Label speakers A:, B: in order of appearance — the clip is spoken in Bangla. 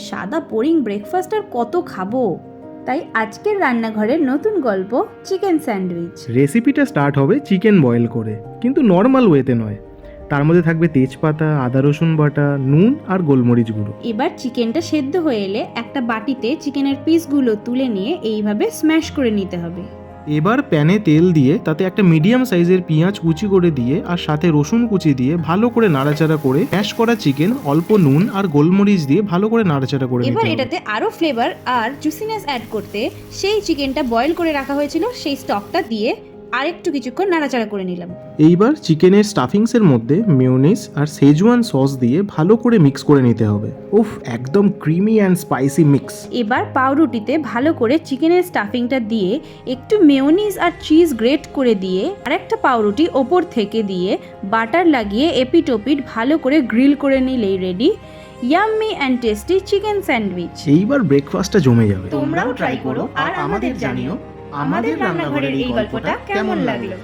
A: সাদা বোরিং ব্রেকফাস্ট আর কত খাবো, তাই আজকের রান্নাঘরের নতুন গল্প চিকেন স্যান্ডউইচ।
B: রেসিপিটা স্টার্ট হবে চিকেন বয়েল করে, কিন্তু নর্মাল ওয়েতে নয়। তার মধ্যে থাকবে তেজপাতা, আদা রসুন বাটা, নুন আর গোলমরিচ গুঁড়ো।
A: এবার চিকেনটা সেদ্ধ হয়ে এলে একটা বাটিতে চিকেনের পিসগুলো তুলে নিয়ে এইভাবে স্ম্যাশ করে নিতে হবে।
B: এবার প্যানে তেল দিয়ে তাতে একটা মিডিয়াম সাইজের পেঁয়াজ কুচি করে দিয়ে আর সাথে রসুন কুচি দিয়ে ভালো করে নাড়াচাড়া করে ম্যাশ করা চিকেন অল্প নুন আর গোলমরিচ দিয়ে ভালো করে নাড়াচাড়া করে নিতে
A: এবার
B: হবে।
A: এটাতে আরো ফ্লেভার আর জুসিনেস অ্যাড করতে সেই চিকেনটা বয়েল করে রাখা হয়েছিল সেই স্টকটা দিয়ে আরেকটু কিছুক্ষণ নাড়াচাড়া করে নিলাম।
B: এইবার চিকেনের স্টাফিংসের মধ্যে মেয়োনিজ আর সেজওয়ান সস দিয়ে ভালো করে মিক্স করে নিতে হবে। উফ, একদম ক্রিমি অ্যান্ড স্পাইসি মিক্স।
A: এবার পাউরুটিতে ভালো করে চিকেনের স্টাফিংটা দিয়ে একটু মেয়োনিজ আর চিজ গ্রেট করে দিয়ে আরেকটা পাউরুটি ওপর থেকে দিয়ে বাটার লাগিয়ে এপিটোপিট ভালো করে গ্রিল করে নিলেই ready yummy and tasty chicken sandwich.
B: এইবার ব্রেকফাস্টটা জমে যাবে।
A: তোমরাও ট্রাই করো আর আমাদের জানিও আমাদের রান্নাঘরের এই গল্পটা কেমন লাগলো।